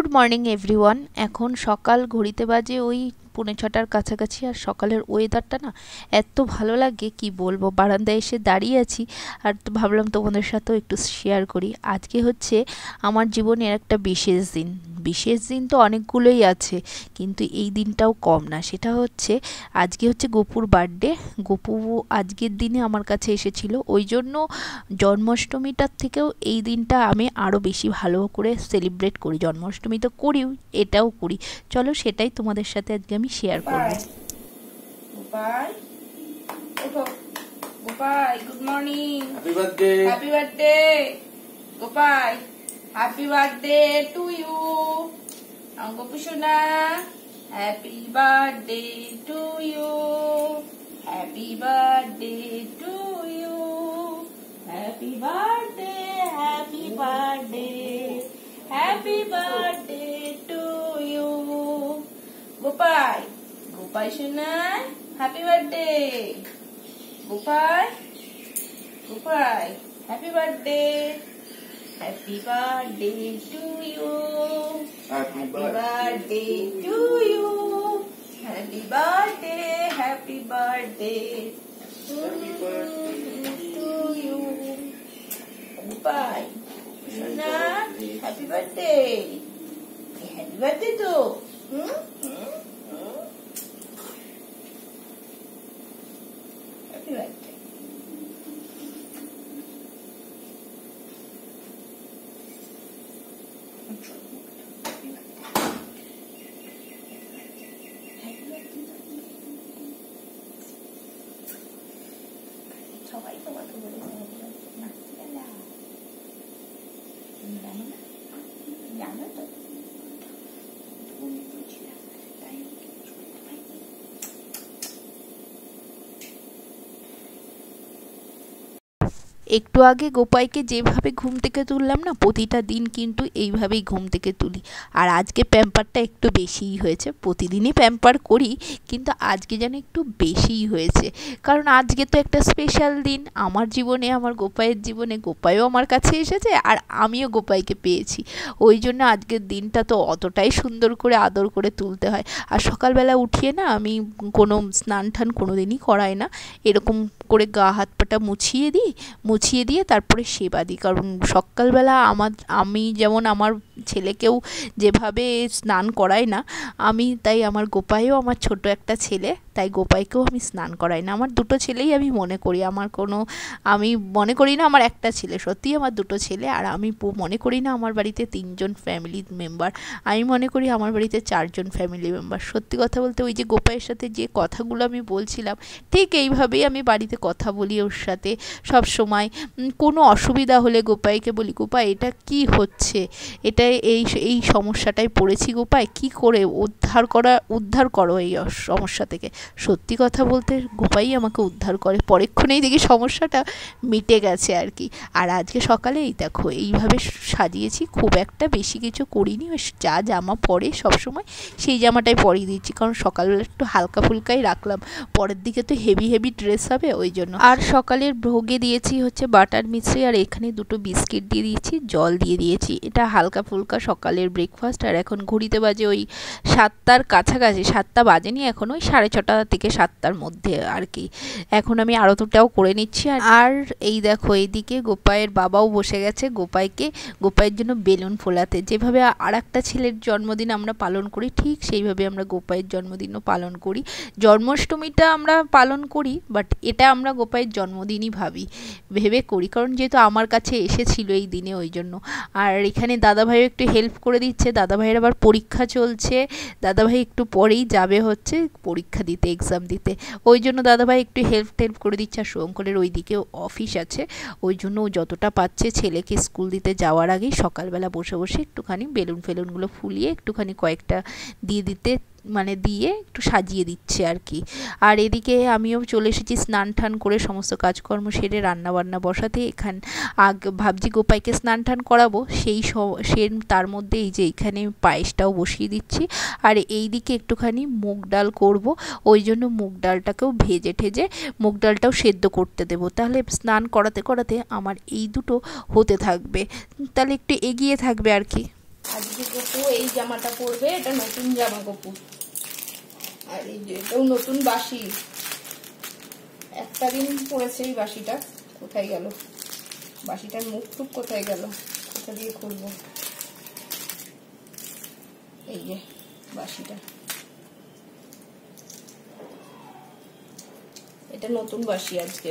Good morning everyone. এখন সকাল, ঘড়িতে বাজে ওই 6:45 কাছাকাছি। আর সকালের ওয়েদারটা না এত ভালো লাগে কি বলবো। বারান্দায় এসে দাঁড়িয়ে আছি আর ভাবলাম তোমাদের সাথেও একটু শেয়ার করি। আজকে হচ্ছে আমার জীবনের একটা বিশেষ দিন। বিশেষ দিন তো অনেকগুলোই আছে, কিন্তু এই দিনটাও কম না। সেটা হচ্ছে আজকে হচ্ছে গপুর বার্থডে। গপু আজকের দিনে আমার কাছে এসেছিল, ওই জন্য জন্মাষ্টমীটার থেকেও এই দিনটা আমি আরও বেশি ভালো করে সেলিব্রেট করি। জন্মাষ্টমী তো করিও, এটাও করি। চলো সেটাই তোমাদের সাথে আজকে আমি শেয়ার করব। গোপাল, ওঠো। Gopal, good morning. Happy birthday. Happy birthday Gopal. Happy birthday to you Gopu সোনা। Happy birthday to you. Happy birthday to you. Happy birthday, happy birthday, happy birthday to you. Gopal, Gopal সোনা, happy birthday. Gopal, Gopal, happy birthday. Happy birthday to you. Happy birthday to you. Happy birthday, happy birthday to you. Gopal সোনা, happy birthday. Happy birthday তো happy birthday. সবাই তোমাকে বলেছে জানো না, জানো তো। একটু আগে গোপাইকে যেভাবে ঘুম থেকে তুললাম না, প্রতিটা দিন কিন্তু এইভাবেই ঘুম থেকে তুলি। আর আজকে প্যাম্পারটা একটু বেশিই হয়েছে। প্রতিদিনই প্যাম্পার করি, কিন্তু আজকে যেন একটু বেশিই হয়েছে। কারণ আজকে তো একটা স্পেশাল দিন আমার জীবনে, আমার গোপাইয়ের জীবনে। গোপাইও আমার কাছে এসেছে আর আমিও গোপাইকে পেয়েছি। ওই জন্য আজকের দিনটা তো অতটাই সুন্দর করে আদর করে তুলতে হয়। আর সকালবেলা উঠিয়ে না আমি কোনো স্নান টান কোনো দিনই করাই না। এরকম করে গা হাত পাটা মুছিয়ে দিয়ে তারপরে সেবা দিই। কারণ সকালবেলা আমি যেমন আমার ছেলেকেও যেভাবে স্নান করাই না, আমি তাই আমার গোপাইও আমার ছোট একটা ছেলে, তাই গোপাইকেও আমি স্নান করাই না। আমার দুটো ছেলেই আমি মনে করি। আমি মনে করি না আমার একটা ছেলে, সত্যিই আমার দুটো ছেলে। আর আমি মনে করি না আমার বাড়িতে 3জন ফ্যামিলি মেম্বার, আমি মনে করি আমার বাড়িতে 4জন ফ্যামিলি মেম্বার। সত্যি কথা বলতে ওই যে গোপাইয়ের সাথে যে কথাগুলো আমি বলছিলাম, ঠিক এইভাবেই আমি বাড়িতে কথা বলি ওর সাথে সব সময়। কোনো অসুবিধা হলে গোপাইকে বলি, গোপাই এটা কি হচ্ছে, এটা এই সমস্যাটায় পড়েছি গোপাই, কি করে উদ্ধার করো এই সমস্যা থেকে। সত্যি কথা বলতে গোপাই আমাকে উদ্ধার করে, পরেক্ষণেই দেখি সমস্যাটা মিটে গেছে আর কি। আর আজকে সকালে এই দেখো এইভাবে সাজিয়েছি, খুব একটা বেশি কিছু করিনি। যা জামা পরে সবসময় সেই জামাটাই পরিয়ে দিচ্ছি, কারণ সকালবেলা একটু হালকা ফুলকাই রাখলাম, পরের দিকে তো হেভি ড্রেস হবে ওই জন্য। আর সকালের ভোগে দিয়েছি হচ্ছে বাটার মিশ্রি, আর এখানে দুটো বিস্কিট দিয়ে দিয়েছি, জল দিয়ে দিয়েছি। এটা হালকা ফুলকা সকালের ব্রেকফাস্ট। আর এখন ঘড়িতে বাজে ওই 7টার কাছাকাছি, 7টা বাজেনি এখন, ওই 6:30 থেকে 7টার মধ্যে আর কি। এখন আমি আরতিটাও করে নিচ্ছি। আর এই দেখো এইদিকে গোপাইয়ের বাবাও বসে গেছে গোপাইয়ের জন্য বেলুন ফোলাতে। যেভাবে আর একটা ছেলের জন্মদিন আমরা পালন করি, ঠিক সেইভাবে আমরা গোপাইয়ের জন্মদিনও পালন করি। জন্মাষ্টমীটা আমরা পালন করি, বাট এটা আমরা গোপাইয়ের জন্মদিনই ভেবে করি, কারণ যেহেতু আমার কাছে এসেছিল এই দিনে ওই জন্য। আর এখানে দাদাভাইও একটু হেল্প করে দিচ্ছে। দাদাভাইয়ের আবার পরীক্ষা চলছে, দাদাভাই একটু পরেই যাবে হচ্ছে পরীক্ষা দিতে, এক্সাম দিতে। ওই জন্য দাদাভাই একটু হেল্প করে দিচ্ছে। আর শুভঙ্করের ওই দিকেও অফিস আছে, ওই জন্য ও যতটা পাচ্ছে ছেলেকে স্কুল দিতে যাওয়ার আগেই সকালবেলা বসে একটুখানি বেলুনগুলো ফুলিয়ে একটুখানি কয়েকটা দিয়ে একটু সাজিয়ে দিচ্ছে আর কি। আর এদিকে আমিও চলে এসেছি স্নান টান করে, সমস্ত কাজকর্ম সেরে রান্নাবান্না বসাতে। ভাবছি গোপাইকে স্নান টান করাবো, তার মধ্যে এই যে এইখানে পায়েসটাও বসিয়ে দিচ্ছি। আর এই দিকে একটুখানি মুগ ডাল করব, ওই জন্য মুগ ডালটাকেও ভেজে ঠেজে মুগ ডালটাও সেদ্ধ করতে দেবো। তাহলে স্নান করাতে আমার এই দুটো হতে থাকবে, তাহলে একটু এগিয়ে থাকবে আর কি। আজকে গপু এই জামাটা পরবে, এটা নতুন জামা গপু। আর এই যে এটাও নতুন বাসি, একটা দিন পরেছে এই বাসিটা, কোথায় গেল বাসিটার মুখ টুক, কোথায় গেল, কোথা দিয়ে খুলবো, এই যে বাসিটা, এটা নতুন বাসি আজকে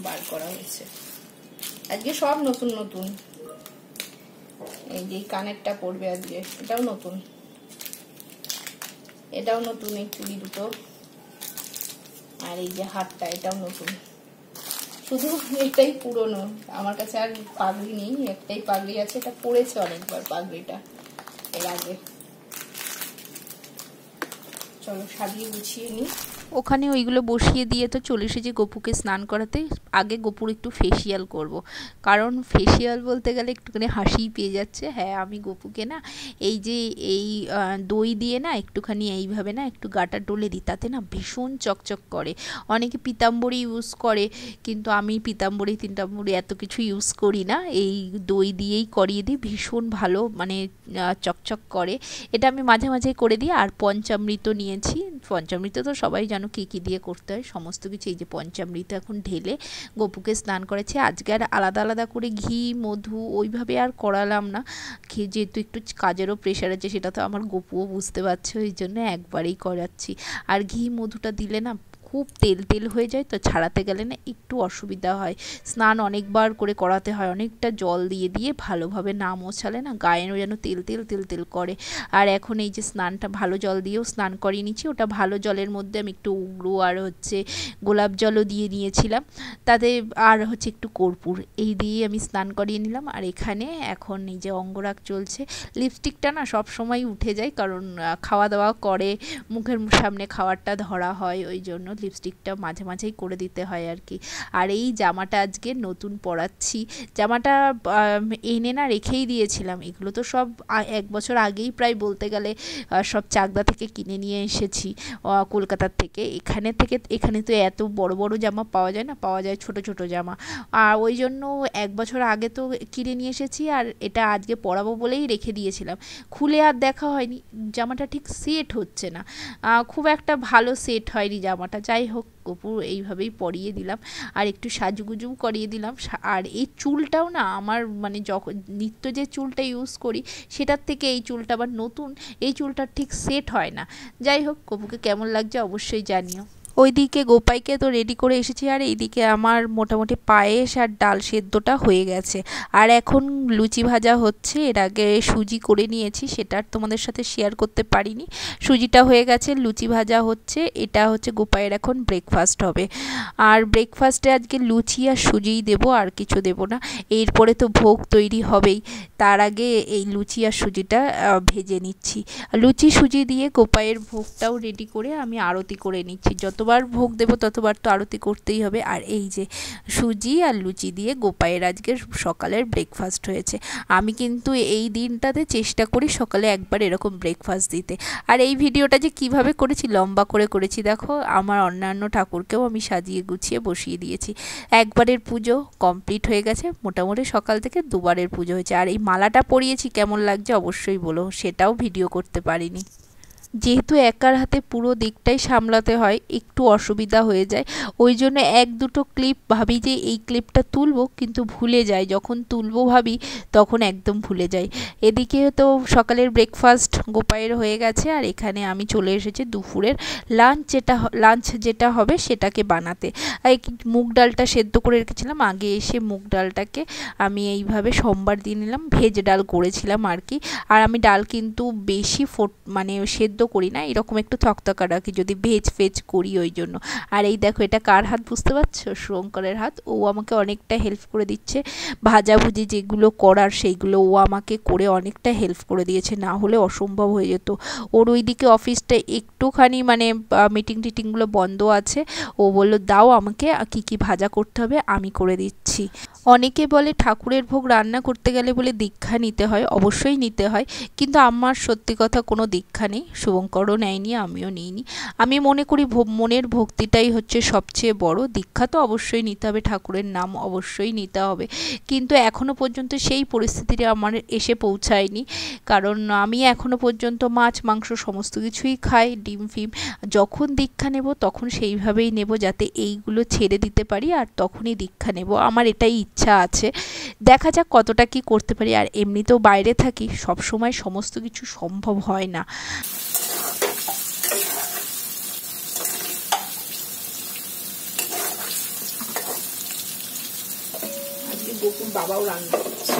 বার করা হয়েছে, আজকে সব নতুন নতুন। এই যে কানেরটা পড়বে আজকে, এটাও নতুন, এটাও নতুন এই চুড়ি দুটো, আর এই যে হাতটা এটাও নতুন, শুধু এটাই পুরনো। আমার কাছে আর পাগড়ি নেই, একটাই পাগড়ি আছে, এটা পরেছে অনেকবার পাগড়িটা এর আগে। চলো সাজিয়ে গুছিয়ে নিই। ওখানে ওইগুলো বসিয়ে দিয়ে তো চলে এসেছি গপুকে স্নান করাতে। আগে গপুর একটু ফেসিয়াল করব, কারণ ফেসিয়াল বলতে গেলে একটুখানি হাসিই পেয়ে যাচ্ছে। হ্যাঁ, আমি গপুকে না এই যে এই দই দিয়ে না একটুখানি এইভাবে না একটু গাটা ডলে দিই, তাতে না ভীষণ চকচক করে। অনেকে পিতাম্বরী ইউজ করে, কিন্তু আমি পিতাম্বরী এত কিছু ইউজ করি না, এই দই দিয়েই করিয়ে দিই, ভীষণ ভালো মানে চকচক করে। এটা আমি মাঝে মাঝে করে দিই। আর পঞ্চামৃত নিয়েছি, পঞ্চামৃত তো সবাই জানো কী কী দিয়ে করতে হয়, সমস্ত কিছু। এই যে পঞ্চামৃত এখন ঢেলে গপুকে স্নান করেছে। আজকে আর আলাদা আলাদা করে ঘি মধু ওইভাবে আর করালাম না, যেহেতু একটু কাজেরও প্রেশার আছে, সেটা তো আমার গপুও বুঝতে পারছে, ওই জন্য একবারেই করাচ্ছি। আর ঘি মধুটা দিলে না খুব তেল তেল হয়ে যায়, তো ছাড়াতে গেলে না একটু অসুবিধা হয়। স্নান অনেকবার করে করাতে হয়, অনেকটা জল দিয়ে দিয়ে ভালোভাবে না মোছালে না গায়েও যেন তেল তেল তেল তেল করে। আর এখন এই যে স্নানটা ভালো জল দিয়েও স্নান করিয়ে নিচ্ছি। ওটা ভালো জলের মধ্যে আমি একটু উগ্র আর গোলাপ জলও দিয়ে নিয়েছিলাম, তাতে আর একটু কর্পূর, এই দিয়ে আমি স্নান করিয়ে নিলাম। আর এখানে এখন এই যে অঙ্গরাগ চলছে। লিপস্টিকটা না সব সময় উঠে যায়, কারণ খাওয়া দাওয়া করে, মুখের সামনে খাবারটা ধরা হয়, ওই জন্য লিপস্টিকটা মাঝে মাঝেই করে দিতে হয় আর কি। আর এই জামাটা আজকে নতুন পরাচ্ছি, জামাটা এনে না রেখেই দিয়েছিলাম। এগুলো তো সব 1 বছর আগেই প্রায় বলতে গেলে সব চাকদা থেকে কিনে নিয়ে এসেছি, কলকাতার থেকে। এখানে তো এত বড় বড় জামা পাওয়া যায় না, পাওয়া যায় ছোট ছোট জামা। আর ওই জন্য 1 বছর আগে তো কিনে নিয়ে এসেছি, আর এটা আজকে পরাবো বলেই রেখে দিয়েছিলাম। খুলে আর দেখা হয়নি, জামাটা ঠিক সেট হচ্ছে না, খুব একটা ভালো সেট হয়নি জামাটা। যাই হোক, গপুর এইভাবেই পরিয়ে দিলাম, আর একটু সাজুগুজু করিয়ে দিলাম। আর এই চুলটাও না আমার মানে যখন নিত্য যে চুলটা ইউজ করি সেটার থেকে এই চুলটা আবার নতুন, এই চুলটা ঠিক সেট হয় না। যাই হোক, গপুকে কেমন লাগছে অবশ্যই জানিও। ওইদিকে গোপাইকে তো রেডি করে এসেছি, আর এইদিকে আমার মোটামুটি পায়েস আর ডাল সেদ্ধটা হয়ে গেছে। আর এখন লুচি ভাজা হচ্ছে, এর আগে সুজি করে নিয়েছি, সেটা আর তোমাদের সাথে শেয়ার করতে পারিনি। সুজিটা হয়ে গেছে, লুচি ভাজা হচ্ছে, এটা গোপাইয়ের এখন ব্রেকফাস্ট হবে। আর ব্রেকফাস্টে আজকে লুচি আর সুজিই দেবো, আর কিছু দেবো না। এরপরে তো ভোগ তৈরি হবেই, তার আগে এই লুচি আর সুজিটা ভেজে নিচ্ছি। লুচি সুজি দিয়ে গোপাইয়ের ভোগটাও রেডি করে আমি আরতি করে নিচ্ছি। যতবার ভোগ দেবো ততবার তো আরতি করতেই হবে। আর এই যে সুজি আর লুচি দিয়ে গোপাইয়ের আজকের সকালের ব্রেকফাস্ট হয়েছে। আমি কিন্তু এই দিনটাতে চেষ্টা করি সকালে একবার এরকম ব্রেকফাস্ট দিতে। আর এই ভিডিওটা যে কিভাবে করেছি, লম্বা করে করেছি দেখো। আমার অন্যান্য ঠাকুরকেও আমি সাজিয়ে গুছিয়ে বসিয়ে দিয়েছি। একবারের পুজো কমপ্লিট হয়ে গেছে, মোটামুটি সকাল থেকে 2বারের পুজো হয়েছে। আর এই মালাটা পরিয়েছি, কেমন লাগছে অবশ্যই বলো, সেটাও ভিডিও করতে পারিনি। যেহেতু একার হাতে পুরো দিকটাই সামলাতে হয়, একটু অসুবিধা হয়ে যায়, ওই জন্য 1-2টো ক্লিপ ভাবি যে এই ক্লিপটা তুলবো, কিন্তু ভুলে যাই। যখন তুলবো ভাবি তখন একদম ভুলে যাই। এদিকে তো সকালের ব্রেকফাস্ট গোপাইয়ের হয়ে গেছে, আর এখানে আমি চলে এসেছি দুপুরের লাঞ্চ যেটা হবে সেটাকে বানাতে। এই মুগ ডালটা সেদ্ধ করে রেখেছিলাম, আগে এসে মুগ ডালটাকে আমি এইভাবে সোমবার দিয়ে নিলাম, ভেজ ডাল করেছিলাম আর কি। আর আমি ডাল কিন্তু বেশি মানে সেদ্ধ করি না, এরকম একটু থকথকা রাখি যদি ভেজ করি, ওই জন্য। আর এই দেখো, এটা কার হাত বুঝতে পারছো? শুভঙ্করের হাত। ও আমাকে অনেকটা হেল্প করে দিচ্ছে, ভাজাভুজি যেগুলো করার সেইগুলো ও আমাকে করে অনেকটা হেল্প করে দিয়েছে, না হলে অসম্ভব হয়ে যেত। ওর ওইদিকে অফিসটা একটুখানি মানে মিটিংগুলো বন্ধ আছে, ও বললো দাও আমাকে কি কি ভাজা করতে হবে, আমি করে দিচ্ছি। অনেকে বলে ঠাকুরের ভোগ রান্না করতে গেলে বলে দীক্ষা নিতে হয়, অবশ্যই নিতে হয়, কিন্তু আমার সত্যি কথা কোনো দীক্ষা নেই, শুভঙ্করও নেয়নি, আমিও নিইনি। আমি মনে করি মনের ভক্তিটাই হচ্ছে সবচেয়ে বড়। দীক্ষা তো অবশ্যই নিতে হবে, ঠাকুরের নাম অবশ্যই নিতে হবে, কিন্তু এখনো পর্যন্ত সেই পরিস্থিতিটা আমার এসে পৌঁছায়নি, কারণ আমি এখনো পর্যন্ত মাছ মাংস সমস্ত কিছুই খাই, ডিম ফিম। যখন দীক্ষা নেব তখন সেইভাবেই নেব, যাতে এইগুলো ছেড়ে দিতে পারি, আর তখনই দীক্ষা নেব, আমার এটাই ইচ্ছা আছে। দেখা যাক কতটা কি করতে পারি। আর এমনিতেও বাইরে থাকি, সব সময় সমস্ত কিছু সম্ভব হয় না। আজকে গোকুল বাবাও রান্না করছে।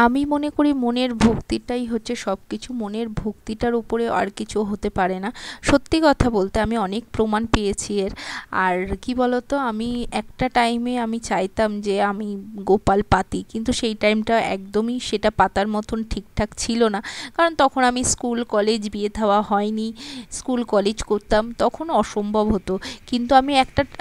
আমি মনে করি মনের ভক্তিটাই হচ্ছে সব কিছু, মনের ভক্তিটার উপরে আর কিছু হতে পারে না। সত্যি কথা বলতে আমি অনেক প্রমাণ পেয়েছি এর। আর কি বলতো, আমি একটা টাইমে আমি চাইতাম যে আমি গোপাল পাতি, কিন্তু সেই টাইমটা একদমই সেটা পাতার মতন ঠিকঠাক ছিল না, কারণ তখন আমি স্কুল কলেজ, বিয়ে থাওয়া হয়নি, স্কুল কলেজ করতাম, তখন অসম্ভব হতো। কিন্তু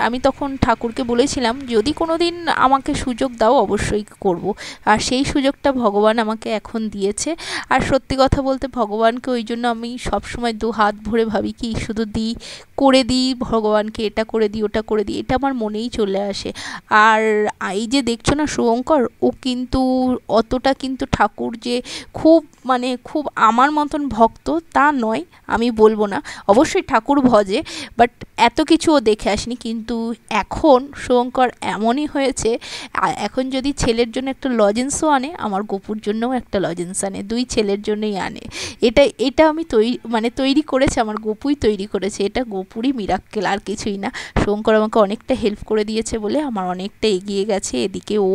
আমি তখন ঠাকুরকে বলেছিলাম, যদি কোনো দিন আমাকে সুযোগ দাও অবশ্যই করব। আর সেই সুযোগটা ভগবান আমাকে এখন দিয়েছে। আর সত্যি কথা বলতে ভগবানকে ওই জন্য আমি সবসময় দু হাত ভরে ভাবি কি শুধু করে দিই ভগবানকে, এটা করে দিই ওটা করে দিই, এটা আমার মনেই চলে আসে। আর এই যে দেখছো না শুভঙ্কর, ও কিন্তু অতটা কিন্তু ঠাকুর যে খুব খুব আমার মতন ভক্ত তা নয়, আমি বলবো না, অবশ্যই ঠাকুর ভজে, বাট এত কিছু ও দেখে আসেনি। কিন্তু এখন শুভঙ্কর এমনই হয়েছে, এখন যদি ছেলের জন্য একটা লজেন্সও আনে, আমার গপুর জন্যও একটা লজেন্স আনে, দুই ছেলের জন্যই আনে। এটা আমি তৈরি করেছে, আমার গপুই তৈরি করেছে, এটা গপুরই মিরাক্কেল, আর কিছুই না। শঙ্কর আমাকে অনেকটা হেল্প করে দিয়েছে বলে আমার অনেকটা এগিয়ে গেছে। এদিকে ও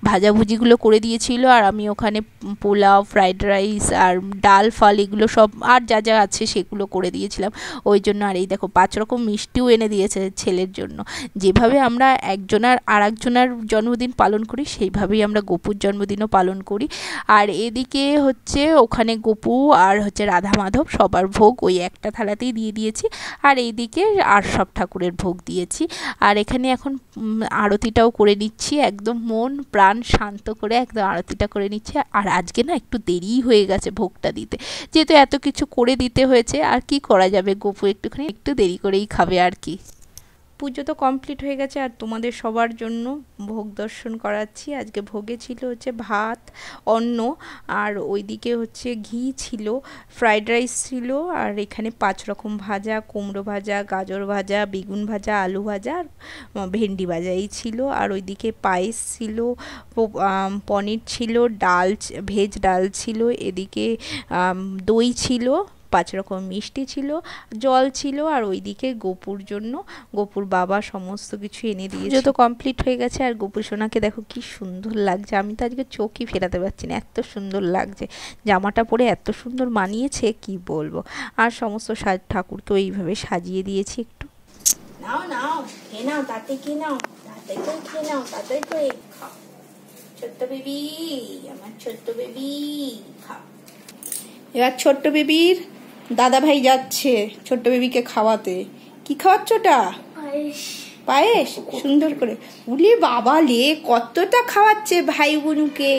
ভাজাভুজিগুলো করে দিয়েছিল, আর আমি ওখানে পোলাও, ফ্রাইড রাইস আর ডাল ফাল এগুলো সব আর যা যা আছে সেগুলো করে দিয়েছিলাম ওই জন্য। আর এই দেখো 5 রকম মিষ্টিও এনে দিয়েছে ছেলের জন্য। যেভাবে আমরা একজনের আর একজনের জন্মদিন পালন করি, সেইভাবেই আমরা গপুর জন্মদিনও পালন করি। আর এদিকে হচ্ছে ওখানে গপু আর হচ্ছে রাধা মাধব সবার ভোগ ওই একটা থালাতেই দিয়ে দিয়েছি, আর এইদিকে আর সব ঠাকুরের ভোগ দিয়েছি। আর এখানে এখন আরতিটাও করে নিচ্ছি, একদম মন প্রাণ শান্ত করে একদম আরতিটা করে নিচ্ছি। আর আজকে না একটু দেরি হয়ে গেছে ভোগটা দিতে, যেহেতু এত কিছু করে দিতে হয়েছে, আর কি করা যাবে, গপু একটু দেরি করেই খাবে আর কি। পুজো তো কমপ্লিট হয়ে গেছে, আর তোমাদের সবার জন্য ভোগ দর্শন করাচ্ছি। আজকে ভোগে ছিল হচ্ছে ভাত, অন্ন, আর ওইদিকে হচ্ছে ঘি ছিল, ফ্রাইড রাইস ছিল, আর এখানে 5 রকম ভাজা, কুমড়ো ভাজা, গাজর ভাজা, বেগুন ভাজা, আলু ভাজা আর ভেন্ডি ভাজা এই ছিল। আর ওইদিকে পায়েস ছিল, পনির ছিল, ভেজ ডাল ছিল, এদিকে দই ছিল, 5 রকম মিষ্টি ছিল, জল ছিল, আর ওইদিকে গপুর জন্য গপুর বাবা সমস্ত কিছু এনে দিয়েছে। যত কমপ্লিট হয়ে গেছে, আর গপু সোনাকে দেখো কি সুন্দর লাগছে, আমি তো আজকে চোখই ফেরাতে পারছি না, এত সুন্দর লাগছে, জামাটা পরে এত সুন্দর মানিয়েছে কি বলবো। আর সমস্ত ঠাকুরকে এইভাবে সাজিয়ে দিয়েছি একটু। নাও নাও খেয়ে নাও, তাতে খেয়ে নাও, তাতে করে খেয়ে নাও, তাতে করে খাও। ছোট্ট বেবি, আমার ছোট্ট বেবি খাও। এবার ছোট্ট বেবির দাদা ভাই যাচ্ছে ছোট্ট বেবিকে খাওয়াতে। কি খাওয়াচ্ছ ওটা? পায়েস। সুন্দর করে। উলি বাবা লে, কতটা খাওয়াচ্ছে ভাই বোনকে,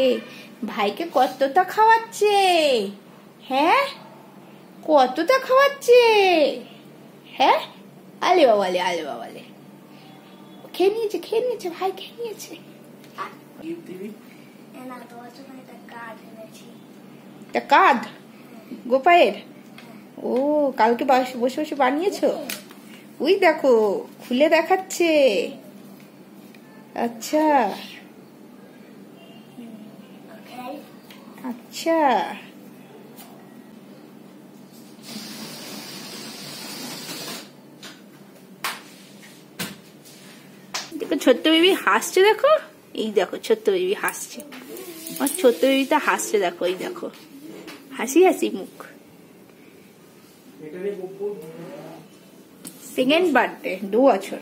ভাইকে কতটা খাওয়াচ্ছে, হ্যাঁ কতটা খাওয়াচ্ছে, হ্যাঁ আলে বাবালে, আলে বাবালে, খেয়ে নিয়েছে ভাই, খেয়ে নিয়েছে। একটা কাঁধ গোপায়ের, ও কালকে বসে বসে বানিয়েছো? ওই দেখো খুলে দেখাচ্ছে। আচ্ছা আচ্ছা, দেখো ছোট্ট বেবি হাসছে, দেখো এই দেখো ছোট্ট বেবি হাসছে, আমার ছোট্ট বেবিটা হাসছে, দেখো এই দেখো হাসি হাসি মুখ। সেকেন্ড বার্থডে, 2 বছর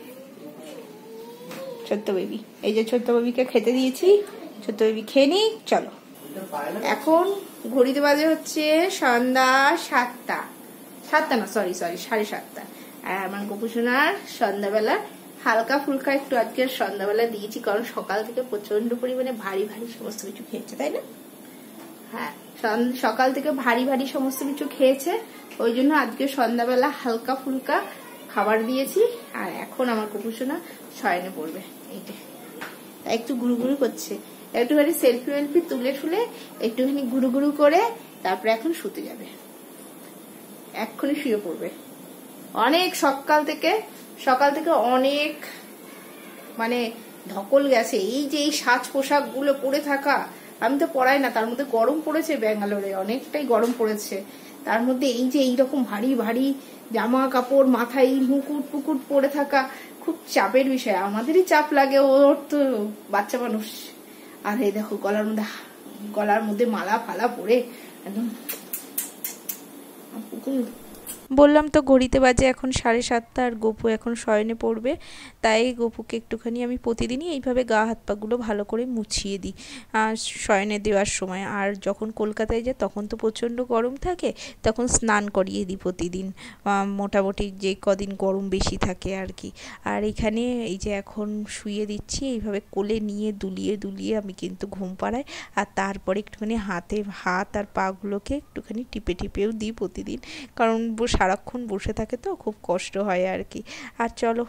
ছোট্ট বেবি। এই যে ছোট্ট বেবিকে খেতে দিয়েছি, ছোট্ট বেবি খেয়ে নি। চলো এখন ঘড়িতে বাজে হচ্ছে সন্ধ্যা 7টা, 7টা না সরি 7:30। আর আমার গোপুসোনার সন্ধ্যাবেলা হালকা ফুলকা একটু আজকে সন্ধ্যাবেলা দিয়েছি, কারণ সকাল থেকে প্রচন্ড পরিমাণে ভারী ভারী সমস্ত কিছু খেয়েছে, তাই না? হ্যাঁ, সকাল থেকে ভারী ভারী সমস্ত কিছু খেয়েছে, ওই জন্য আজকে সন্ধ্যাবেলা হালকা ফুলকা খাবার দিয়েছি। আর এখন আমার কুকুরসোনা শয়নে পড়বে, এইটা একটু গুরু গুরু করছে, একটুখানি সেলফি ওয়েলফি তুলে ঠুলে একটুখানি গুরু গুরু করে তারপরে এখন শুতে যাবে, এক্ষুনি শুয়ে পড়বে। অনেক সকাল থেকে অনেক মানে ধকল গেছে, এই যে এই সাজ পোশাক গুলো পরে থাকা, আমি তো পরাই না, তার মধ্যে গরম পড়েছে, ব্যাঙ্গালোরে অনেকটাই গরম পড়েছে, তার মধ্যে এই যে এইরকম ভারী ভারী জামা কাপড়, মাথায় মুকুট পুকুট পরে থাকা খুব চাপের বিষয়। আমাদেরই চাপ লাগে, ওর তো বাচ্চা মানুষ। আর এই দেখো গলার মধ্যে মালা ফালা পরে একদম। বললাম তো ঘড়িতে বাজে এখন 7:30 আর গপু এখন শয়নে পড়বে, তাই গপুকে একটুখানি আমি প্রতিদিনই এইভাবে গা হাত পাগুলো ভালো করে মুছিয়ে দিই শয়নে দেওয়ার সময়। আর যখন কলকাতায় যায় তখন তো প্রচণ্ড গরম থাকে, তখন স্নান করিয়ে দিই প্রতিদিন, মোটামুটি যে কদিন গরম বেশি থাকে আর কি। আর এখানে এই যে এখন শুয়ে দিচ্ছি, এইভাবে কোলে নিয়ে দুলিয়ে দুলিয়ে আমি কিন্তু ঘুম পাড়াই। আর তারপরে একটুখানি হাত আর পাগুলোকে একটুখানি টিপে টিপেও দিই প্রতিদিন, কারণ সারাক্ষণ বসে থাকে তো খুব কষ্ট হয় আর কি। আর চলো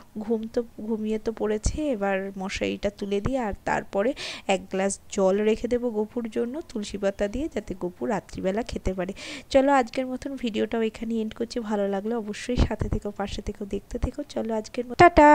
ঘুমিয়ে তো পড়েছে, এবার মশারিটা তুলে দিই, আর তারপরে 1 গ্লাস জল রেখে দেবো গপুর জন্য তুলসী পাতা দিয়ে, যাতে গপু রাত্রিবেলা খেতে পারে। চলো আজকের মতন ভিডিওটাও এখানে এন্ড করছি, ভালো লাগলে অবশ্যই সাথে থেকো, পাশে থেকো, দেখতে থেকো। চলো আজকের মতো টাটা।